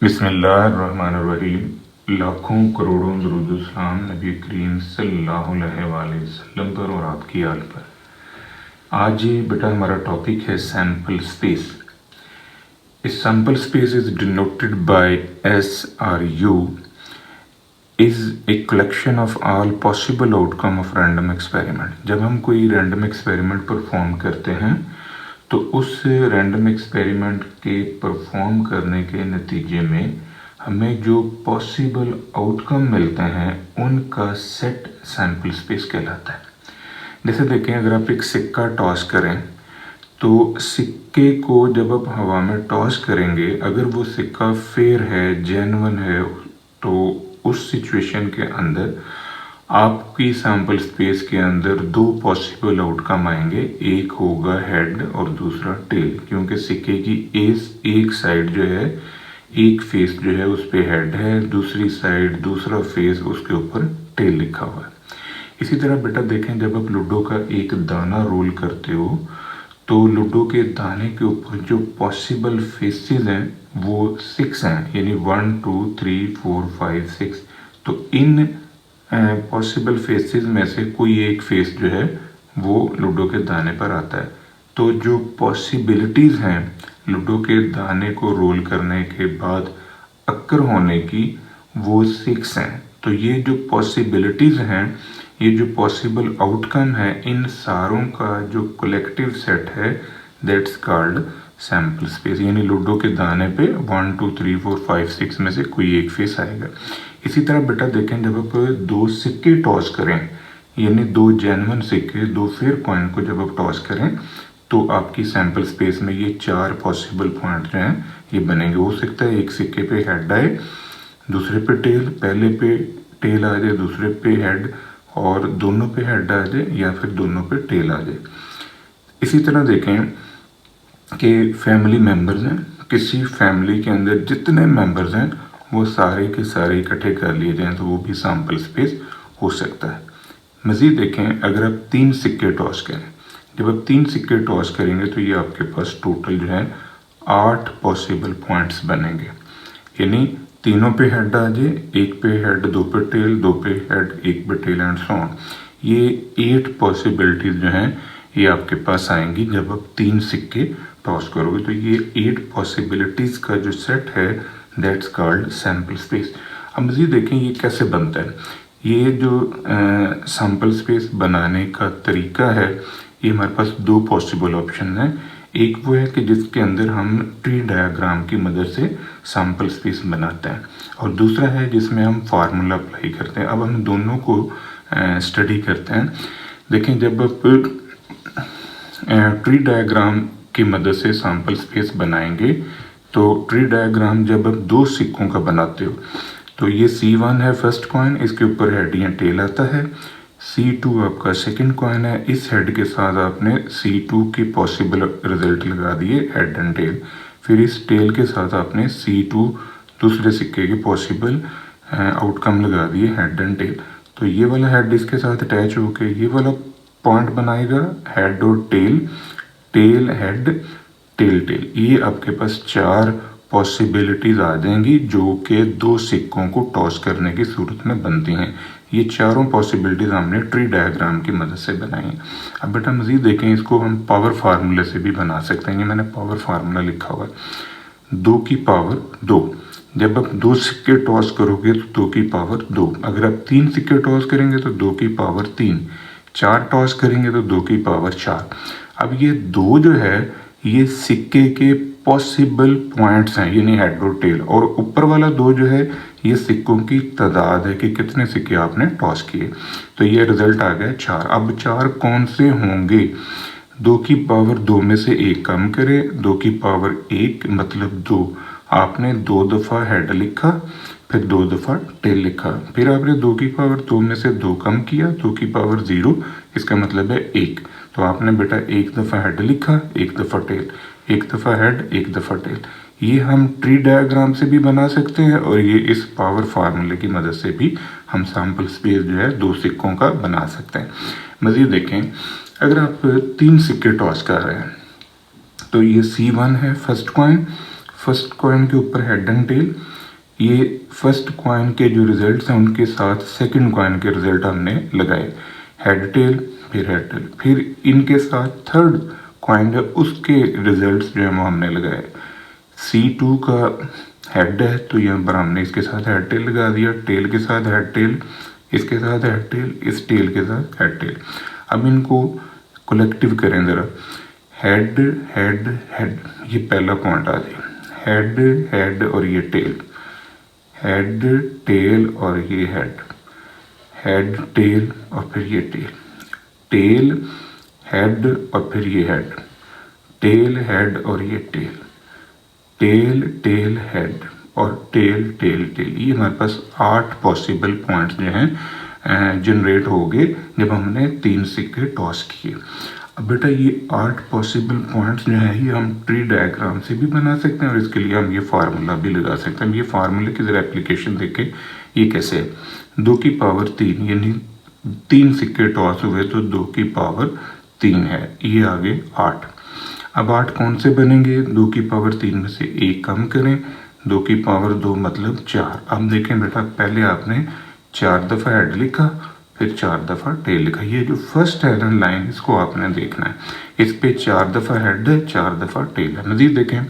बिस्मिल्लाहिर्रहमानिर्रहीम। लाखों करोड़ों दुरूद सलाम नबी करीम सल्लल्लाहु अलैहि वसल्लम पर और आपकी आल पर। आज ये बेटा हमारा टॉपिक है सैम्पल स्पेस। इस sample space is denoted by SRU is a collection of all possible outcome of random experiment. जब हम कोई रैंडम एक्सपेरिमेंट परफॉर्म करते हैं तो उस रैंडम एक्सपेरिमेंट के परफॉर्म करने के नतीजे में हमें जो पॉसिबल आउटकम मिलते हैं उनका सेट सैम्पल स्पेस कहलाता है। जैसे देखें, अगर आप एक सिक्का टॉस करें तो सिक्के को जब आप हवा में टॉस करेंगे, अगर वो सिक्का फेयर है, जेन्युइन है, तो उस सिचुएशन के अंदर आपकी सैम्पल स्पेस के अंदर दो पॉसिबल आउटकम आएंगे। एक होगा हेड और दूसरा टेल, क्योंकि सिक्के की एक साइड जो है, एक फेस जो है उस पे हेड है, दूसरी साइड दूसरा फेस उसके ऊपर टेल लिखा हुआ है। इसी तरह बेटा देखें, जब आप लूडो का एक दाना रोल करते हो तो लूडो के दाने के ऊपर जो पॉसिबल फेसेस हैं वो 6 हैं, यानी 1 2 3 4 5 6। तो इन पॉसिबल फेसेस में से कोई एक फेस जो है वो लूडो के दाने पर आता है। तो जो पॉसिबिलिटीज़ हैं लूडो के दाने को रोल करने के बाद अक्कर होने की वो 6 हैं। तो ये जो पॉसिबिलिटीज़ हैं, ये जो पॉसिबल आउटकम है, इन सारों का जो कलेक्टिव सेट है दैट्स कॉल्ड सैम्पल स्पेस। यानी लूडो के दाने पे 1 2 3 4 5 6 में से कोई एक फेस आएगा। इसी तरह बेटा देखें, जब आप दो सिक्के टॉस करें, यानी दो जेन्युइन सिक्के, दो फेयर कॉइन को जब आप टॉस करें तो आपकी सैम्पल स्पेस में ये 4 पॉसिबल पॉइंट जो हैं ये बनेंगे। हो सकता है एक सिक्के पे हेड आए, दूसरे पे टेल, पहले पे टेल आ जाए, दूसरे पे हेड, और दोनों पे हेड आ जाए, या फिर दोनों पे टेल आ जाए। इसी तरह देखें कि फैमिली मेम्बर्स हैं, किसी फैमिली के अंदर जितने मेम्बर्स हैं वो सारे के सारे इकट्ठे कर लिए जाएं तो वो भी सैम्पल स्पेस हो सकता है। मज़ीद देखें, अगर आप 3 सिक्के टॉस करें, जब आप 3 सिक्के टॉस करेंगे तो ये आपके पास टोटल जो है 8 पॉसिबल पॉइंट्स बनेंगे। यानी तीनों पे हेड आ जाए, एक पे हेड, दो पे टेल, दो पे हेड, एक पे टेल एंड सो ऑन। ये 8 पॉसिबिलिटीज़ जो हैं ये आपके पास आएंगी जब आप 3 सिक्के टॉस करोगे। तो ये 8 पॉसिबिलिटीज़ का जो सेट है दैट्स कॉल्ड सैम्पल स्पेस। अब मज़ीद देखें ये कैसे बनता है। ये जो सैम्पल स्पेस बनाने का तरीका है, ये हमारे पास 2 पॉसिबल ऑप्शन हैं। एक वो है कि जिसके अंदर हम ट्री डायग्राम की मदद से सैम्पल स्पेस बनाते हैं, और दूसरा है जिसमें हम फार्मूला अप्लाई करते हैं। अब हम दोनों को स्टडी करते हैं। देखें, जब आप ट्री डायग्राम की मदद से सैम्पल स्पेस बनाएंगे तो ट्री डायग्राम जब आप 2 सिक्कों का बनाते हो तो ये C1 है फर्स्ट कॉइन, इसके ऊपर हेड या टेल आता है। C2 आपका सेकंड कॉइन है, इस हेड के साथ आपने C2 की पॉसिबल रिजल्ट लगा दिए, हेड एंड टेल। फिर इस टेल के साथ आपने C2 दूसरे सिक्के के पॉसिबल आउटकम लगा दिए, हेड एंड टेल। तो ये वाला हेड इसके साथ अटैच होकर ये वाला पॉइंट बनाएगा, हेड और tail, tail head, tail tail. ये आपके पास 4 पॉसिबिलिटीज़ आ जाएंगी जो कि 2 सिक्कों को टॉस करने की सूरत में बनती हैं। ये चारों पॉसिबिलिटीज़ हमने ट्री डायग्राम की मदद से बनाई हैं। अब बेटा मज़ीद देखें, इसको हम पावर फार्मूले से भी बना सकते हैं। ये मैंने पावर फार्मूला लिखा हुआ है, 2 की पावर 2। जब आप 2 सिक्के टॉस करोगे तो 2 की पावर 2। अगर आप 3 सिक्के टॉस करेंगे तो 2 की पावर 3। 4 टॉस करेंगे तो 2 की पावर 4। अब ये 2 जो है ये सिक्के के पॉसिबल पॉइंट्स हैं, यानी हेड और टेल, और ऊपर वाला 2 जो है ये सिक्कों की तादाद है कि कितने सिक्के आपने टॉस किए। तो ये रिजल्ट आ गया 4। अब 4 कौन से होंगे? 2 की पावर 2 में से 1 कम करें, 2 की पावर 1 मतलब 2। आपने 2 दफ़ा हेड लिखा, फिर 2 दफ़ा टेल लिखा, फिर आपने 2 की पावर 2 में से 2 कम किया, 2 की पावर 0, इसका मतलब है 1। तो आपने बेटा 1 दफ़ा हेड लिखा, 1 दफ़ा टेल, 1 दफ़ा हेड, 1 दफ़ा टेल। ये हम ट्री डायग्राम से भी बना सकते हैं, और ये इस पावर फार्मूले की मदद से भी हम सैम्पल स्पेस जो है 2 सिक्कों का बना सकते हैं। मज़ीद देखें, अगर आप 3 सिक्के टॉस कर रहे हैं तो ये C1 है फर्स्ट कॉइन, फर्स्ट कॉइन के ऊपर हेड एंड टेल, ये फर्स्ट कॉइन के जो रिजल्ट्स हैं उनके साथ सेकंड कॉइन के रिजल्ट हमने लगाए, हेड टेल फिर हेड टेल, फिर इनके साथ थर्ड कॉइन है उसके रिजल्ट्स जो है वो हमने लगाए। C2 का हेड है तो यहाँ पर हमने इसके साथ हेड टेल लगा दिया, टेल के साथ हेड टेल, इसके साथ हेड टेल, इस टेल के साथ हेड टेल। अब इनको कलेक्टिव करें ज़रा, हेड हेड हेड, ये पहला पॉइंट आ जाए, हेड हेड और ये टेल, हेड टेल और ये हेड, हेड टेल और फिर ये टेल, टेल हेड और फिर ये हेड, टेल हेड और ये टेल, टेल टेल हेड और टेल टेल टेल। ये हमारे पास 8 पॉसिबल पॉइंट्स जो हैं जनरेट हो गए जब हमने 3 सिक्के टॉस किए। अब बेटा ये 8 पॉसिबल पॉइंट्स जो है ये हम ट्री डायग्राम से भी बना सकते हैं और इसके लिए हम ये फार्मूला भी लगा सकते हैं। ये फार्मूले की जरा एप्लीकेशन देखें ये कैसे है। 2 की पावर 3 यानी 3 सिक्के टॉस हुए तो 2 की पावर 3 है, ये आगे 8। अब 8 कौन से बनेंगे, 2 की पावर 3 में से 1 कम करें, 2 की पावर 2 मतलब 4। अब देखें बेटा पहले आपने 4 दफ़ा हेड लिखा फिर 4 दफ़ा टेल लिखा, ये जो फर्स्ट है ना लाइन इसको आपने देखना है, इस पे 4 दफ़ा हेड है 4 दफ़ा टेल है। मज़ीद देखें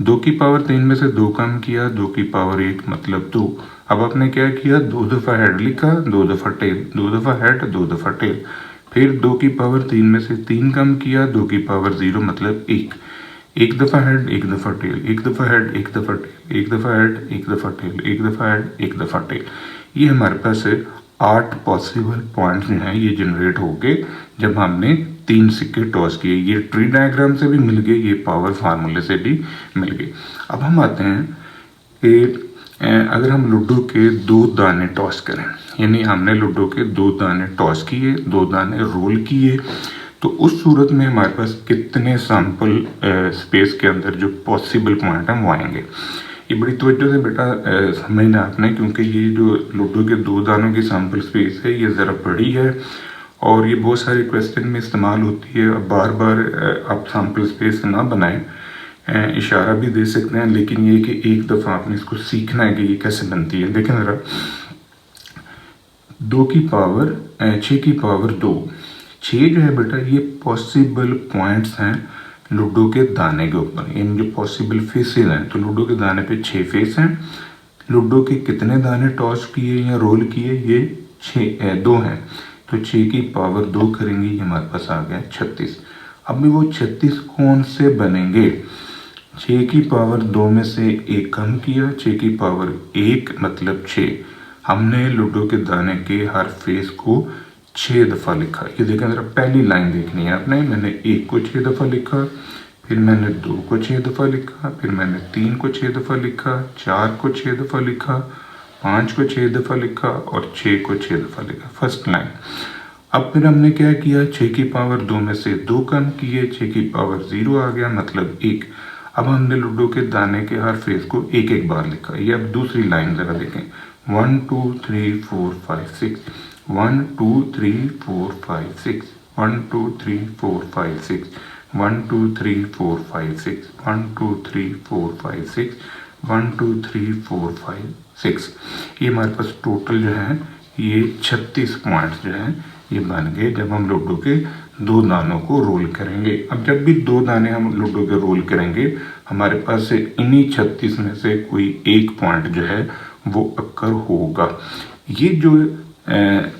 2 की पावर 3 में से 2 कम किया, 2 की पावर 1 मतलब 2। अब आपने क्या किया, 2 दफ़ा हेड लिखा 2 दफ़ा टेल, 2 दफ़ा हेड 2 दफ़ा टेल, फिर 2 की पावर 3 में से 3 कम किया, 2 की पावर 0 मतलब 1, 1 दफ़ा हेड 1 दफ़ा टेल, 1 दफ़ा हेड 1 दफ़ा टेल, 1 दफ़ा हेड 1 दफ़ा टेल, 1 दफ़ा हेड 1 दफ़ा टेल। ये हमारे पास 8 पॉसिबल पॉइंट्स जो हैं ये जनरेट हो गए जब हमने 3 सिक्के टॉस किए। ये ट्री डायग्राम से भी मिल गए, ये पावर फार्मूले से भी मिल गए। अब हम आते हैं कि अगर हम लूडो के 2 दाने टॉस करें, यानी हमने लूडो के 2 दाने टॉस किए, 2 दाने रोल किए, तो उस सूरत में हमारे पास कितने सैम्पल स्पेस के अंदर जो पॉसिबल पॉइंट हैं वो आएंगे। ये बड़ी तवज्जो से बेटा समझना आपने, क्योंकि ये जो लूडो के 2 दानों की सैम्पल स्पेस है ये ज़रा बड़ी है और ये बहुत सारे क्वेश्चन में इस्तेमाल होती है। अब बार बार आप सैम्पल स्पेस ना बनाएं, इशारा भी दे सकते हैं, लेकिन ये कि एक दफ़ा आपने इसको सीखना है कि ये कैसे बनती है। देखें ज़रा 2 की पावर 6 की पावर 2, 6 जो है बेटा ये पॉसिबल पॉइंट्स हैं लूडो के दाने के ऊपर, इन जो पॉसिबल फेसेस हैं, तो लूडो के दाने पे 6 फेस हैं। लूडो के कितने दाने टॉस किए या रोल किए, ये 2 हैं, तो 6 की पावर 2 करेंगे, ये हमारे पास आ गया 36। अब भी वो 36 कौन से बनेंगे, 6 की पावर 2 में से 1 कम किया, 6 की पावर 1 मतलब 6, हमने लूडो के दाने के हर फेस को 6 दफ़ा लिखा। ये देखें ज़रा पहली लाइन देखनी है आपने, मैंने 1 को 6 दफ़ा लिखा, फिर मैंने 2 को 6 दफ़ा लिखा, फिर मैंने 3 को 6 दफ़ा लिखा, 4 को 6 दफ़ा लिखा, 5 को 6 दफ़ा लिखा और 6 को 6 दफ़ा लिखा, फर्स्ट लाइन। अब फिर हमने क्या किया, 6 की पावर 2 में से 2 कम किए, 6 की पावर 0 आ गया मतलब 1। अब हमने लूडो के दाने के हर फेस को एक एक बार लिखा। ये अब दूसरी लाइन ज़रा देखें, 1 2 3 4 5 6, 1 2 3 4 5 6, 1 2 3 4 5 6, 1 2 3 4 5 6, 1 2 3 4 5 6, 1 2 3 4 5 6। ये हमारे पास टोटल जो है ये 36 पॉइंट्स जो हैं ये बन गए जब हम लूडो के 2 दानों को रोल करेंगे। अब जब भी 2 दाने हम लूडो के रोल करेंगे हमारे पास से इन्हीं 36 में से कोई एक पॉइंट जो है वो अक्कर होगा। ये जो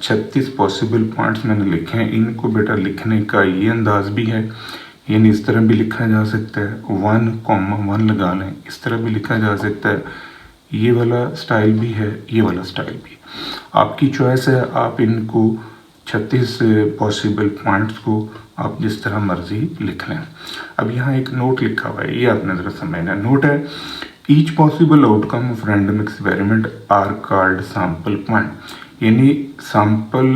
36 पॉसिबल पॉइंट्स मैंने लिखे हैं, इनको बेटा लिखने का ये अंदाज भी है, यानी इस तरह भी लिखा जा सकता है, 1,1 लगा लें, इस तरह भी लिखा जा सकता है, ये वाला स्टाइल भी है, ये वाला स्टाइल भी, आपकी चॉइस है। आप इनको 36 पॉसिबल पॉइंट्स को आप जिस तरह मर्जी लिख लें। अब यहाँ एक नोट लिखा हुआ है, ये आपने ज़रा समझना। नोट है, each possible outcome of random experiment are called sample point, यानी सैम्पल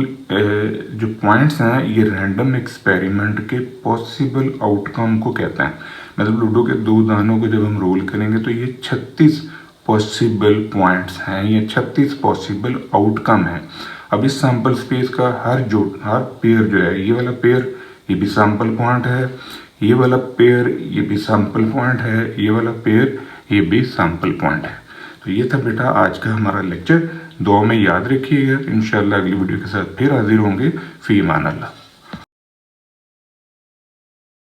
जो पॉइंट्स हैं ये रैंडम एक्सपेरिमेंट के पॉसिबल आउटकम को कहते हैं। मतलब लूडो के 2 दानों को जब हम रोल करेंगे तो ये 36 पॉसिबल पॉइंट्स हैं, ये 36 पॉसिबल आउटकम हैं। अब इस सैम्पल स्पेस का हर पेयर जो है, ये वाला पेयर ये भी सैम्पल पॉइंट है, ये वाला पेयर ये भी सैम्पल पॉइंट है, ये वाला पेयर ये भी सैम्पल पॉइंट है। तो ये था बेटा आज का हमारा लेक्चर। दुआ में याद रखिएगा। इंशाअल्लाह अगली वीडियो के साथ फिर हाजिर होंगे। फ़ी अमान अल्लाह।